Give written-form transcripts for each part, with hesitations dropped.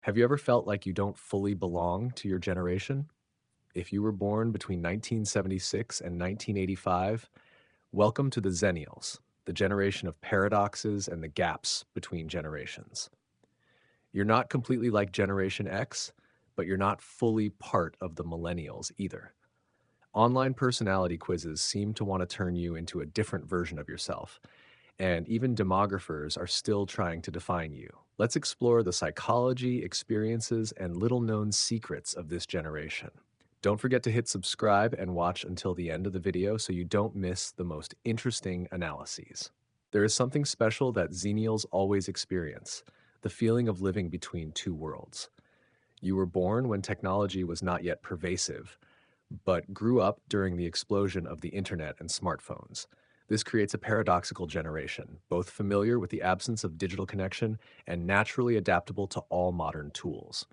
Have you ever felt like you don't fully belong to your generation? If you were born between 1976 and 1985, welcome to the Zennials, the generation of paradoxes and the gaps between generations. You're not completely like Generation X, but you're not fully part of the millennials either. Online personality quizzes seem to want to turn you into a different version of yourself, and even demographers are still trying to define you. Let's explore the psychology, experiences, and little known secrets of this generation. Don't forget to hit subscribe and watch until the end of the video so you don't miss the most interesting analyses. There is something special that Xenials always experience: the feeling of living between two worlds. You were born when technology was not yet pervasive, but grew up during the explosion of the internet and smartphones. This creates a paradoxical generation, both familiar with the absence of digital connection and naturally adaptable to all modern tools.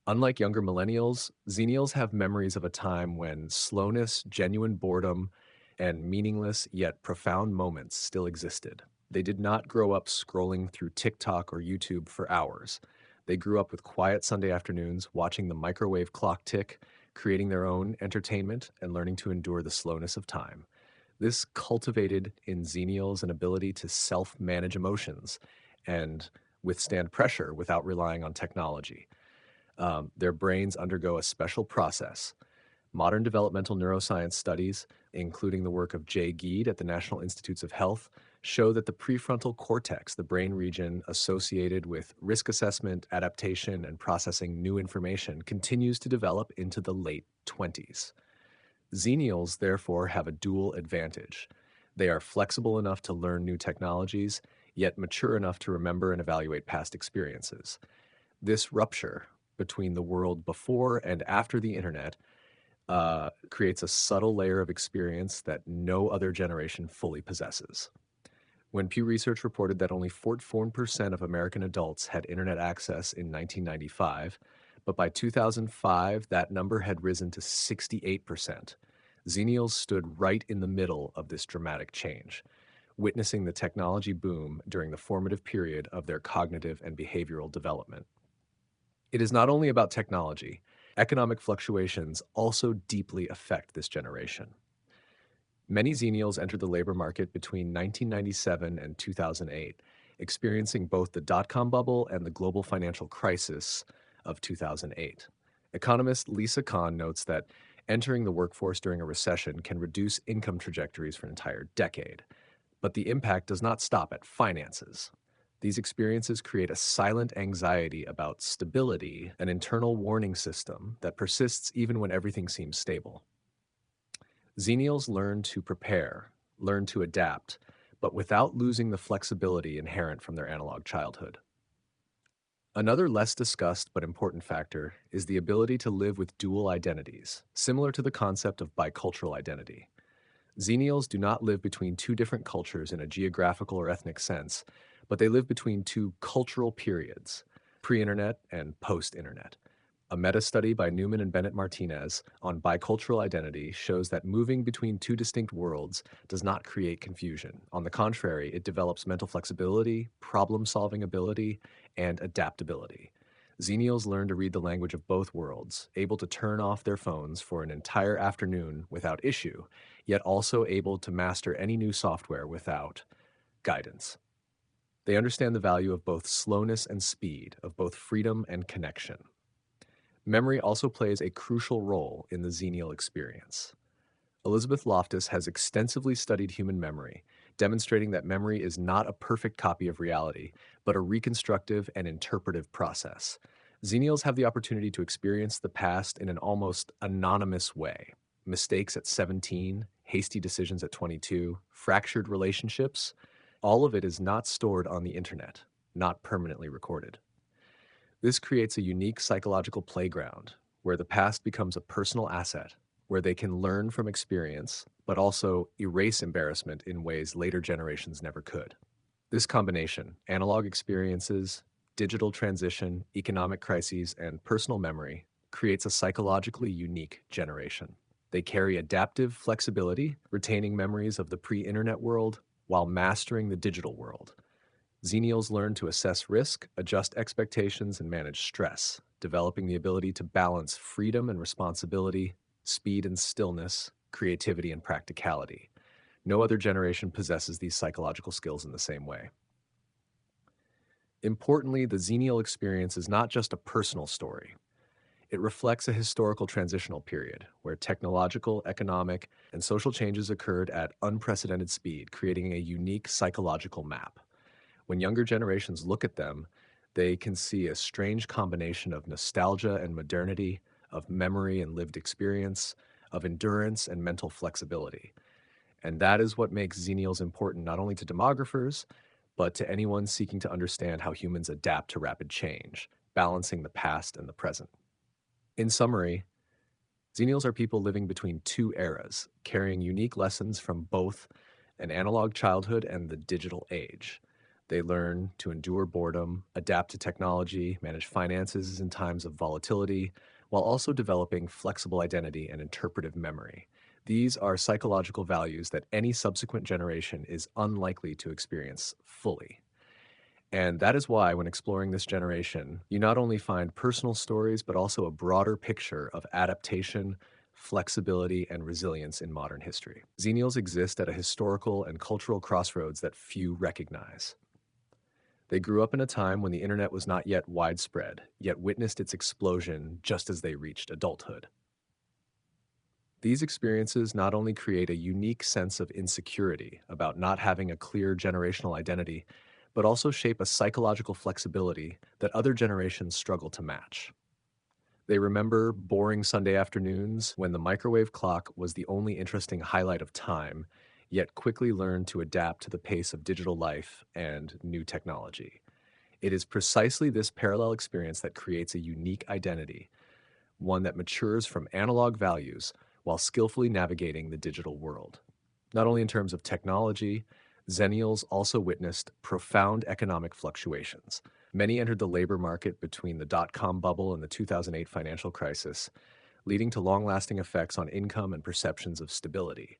Unlike younger millennials, Xenials have memories of a time when slowness, genuine boredom, and meaningless yet profound moments still existed. They did not grow up scrolling through TikTok or YouTube for hours. They grew up with quiet Sunday afternoons, watching the microwave clock tick, creating their own entertainment, and learning to endure the slowness of time. This cultivated in Xenials an ability to self manage emotions and withstand pressure without relying on technology. Their brains undergo a special process. Modern developmental neuroscience studies, including the work of Jay Geed at the National Institutes of Health, show that the prefrontal cortex, the brain region associated with risk assessment, adaptation, and processing new information, continues to develop into the late 20s. Xenials, therefore, have a dual advantage. They are flexible enough to learn new technologies, yet mature enough to remember and evaluate past experiences. This rupture between the world before and after the internet creates a subtle layer of experience that no other generation fully possesses. When Pew Research reported that only 44% of American adults had internet access in 1995, but by 2005, that number had risen to 68%. Xenials stood right in the middle of this dramatic change, witnessing the technology boom during the formative period of their cognitive and behavioral development. It is not only about technology. Economic fluctuations also deeply affect this generation. Many Xenials entered the labor market between 1997 and 2008, experiencing both the dot-com bubble and the global financial crisis of 2008. Economist Lisa Kahn notes that entering the workforce during a recession can reduce income trajectories for an entire decade, but the impact does not stop at finances. These experiences create a silent anxiety about stability, an internal warning system that persists even when everything seems stable. Xenials learn to prepare, learn to adapt, but without losing the flexibility inherent from their analog childhood. Another less discussed but important factor is the ability to live with dual identities, similar to the concept of bicultural identity. Xenials do not live between two different cultures in a geographical or ethnic sense, but they live between two cultural periods, pre-internet and post-internet. A meta-study by Newman and Bennett Martinez on bicultural identity shows that moving between two distinct worlds does not create confusion. On the contrary, it develops mental flexibility, problem-solving ability, and adaptability. Xenials learn to read the language of both worlds, able to turn off their phones for an entire afternoon without issue, yet also able to master any new software without guidance. They understand the value of both slowness and speed, of both freedom and connection. Memory also plays a crucial role in the Xenial experience. Elizabeth Loftus has extensively studied human memory, demonstrating that memory is not a perfect copy of reality, but a reconstructive and interpretive process. Xenials have the opportunity to experience the past in an almost anonymous way. Mistakes at 17, hasty decisions at 22, fractured relationships, all of it is not stored on the internet, not permanently recorded. This creates a unique psychological playground where the past becomes a personal asset, where they can learn from experience, but also erase embarrassment in ways later generations never could. This combination, analog experiences, digital transition, economic crises, and personal memory, creates a psychologically unique generation. They carry adaptive flexibility, retaining memories of the pre internet world while mastering the digital world. Xenials learn to assess risk, adjust expectations, and manage stress, developing the ability to balance freedom and responsibility, speed and stillness, creativity and practicality. No other generation possesses these psychological skills in the same way. Importantly, the Xenial experience is not just a personal story. It reflects a historical transitional period where technological, economic, and social changes occurred at unprecedented speed, creating a unique psychological map. When younger generations look at them, they can see a strange combination of nostalgia and modernity, of memory and lived experience, of endurance and mental flexibility. And that is what makes Xenials important not only to demographers, but to anyone seeking to understand how humans adapt to rapid change, balancing the past and the present. In summary, Xenials are people living between two eras, carrying unique lessons from both an analog childhood and the digital age. They learn to endure boredom, adapt to technology, manage finances in times of volatility, while also developing flexible identity and interpretive memory. These are psychological values that any subsequent generation is unlikely to experience fully. And that is why, when exploring this generation, you not only find personal stories, but also a broader picture of adaptation, flexibility, and resilience in modern history. Xenials exist at a historical and cultural crossroads that few recognize. They grew up in a time when the internet was not yet widespread, yet witnessed its explosion just as they reached adulthood. These experiences not only create a unique sense of insecurity about not having a clear generational identity, but also shape a psychological flexibility that other generations struggle to match. They remember boring Sunday afternoons when the microwave clock was the only interesting highlight of time, yet quickly learned to adapt to the pace of digital life and new technology. It is precisely this parallel experience that creates a unique identity, one that matures from analog values while skillfully navigating the digital world. Not only in terms of technology, Xennials also witnessed profound economic fluctuations. Many entered the labor market between the dot-com bubble and the 2008 financial crisis, leading to long-lasting effects on income and perceptions of stability.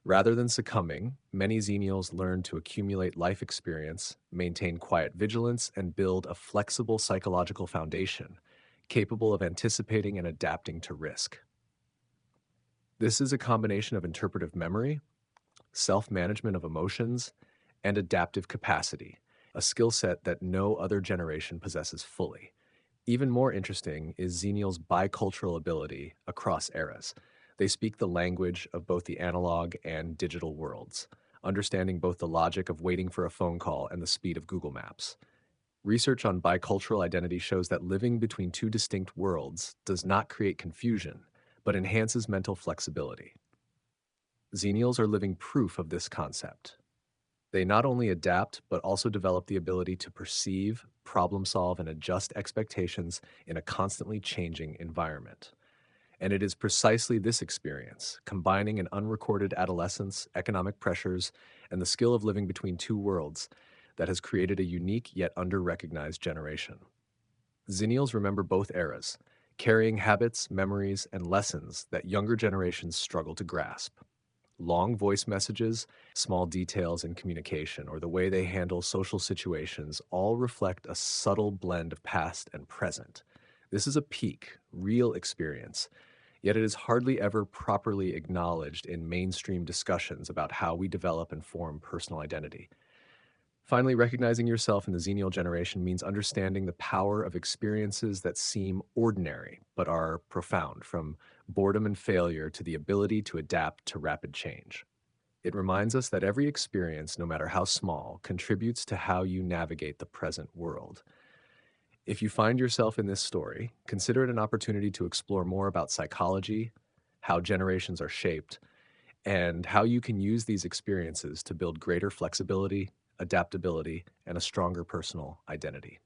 Rather than succumbing, many Xenials learned to accumulate life experience, maintain quiet vigilance, and build a flexible psychological foundation capable of anticipating and adapting to risk. This is a combination of interpretive memory, self-management of emotions, and adaptive capacity, a skill set that no other generation possesses fully. Even more interesting is Xenial's bicultural ability across eras. They speak the language of both the analog and digital worlds, understanding both the logic of waiting for a phone call and the speed of Google Maps. Research on bicultural identity shows that living between two distinct worlds does not create confusion, but enhances mental flexibility. Xenials are living proof of this concept. They not only adapt, but also develop the ability to perceive, problem solve, and adjust expectations in a constantly changing environment. And it is precisely this experience, combining an unrecorded adolescence, economic pressures, and the skill of living between two worlds, that has created a unique yet under-recognized generation. Xennials remember both eras, carrying habits, memories, and lessons that younger generations struggle to grasp. Long voice messages, small details in communication, or the way they handle social situations all reflect a subtle blend of past and present. This is a peak, real experience, yet it is hardly ever properly acknowledged in mainstream discussions about how we develop and form personal identity. Finally, recognizing yourself in the Xenial generation means understanding the power of experiences that seem ordinary but are profound, from boredom and failure to the ability to adapt to rapid change. It reminds us that every experience, no matter how small, contributes to how you navigate the present world. If you find yourself in this story, consider it an opportunity to explore more about psychology, how generations are shaped, and how you can use these experiences to build greater flexibility, adaptability, and a stronger personal identity.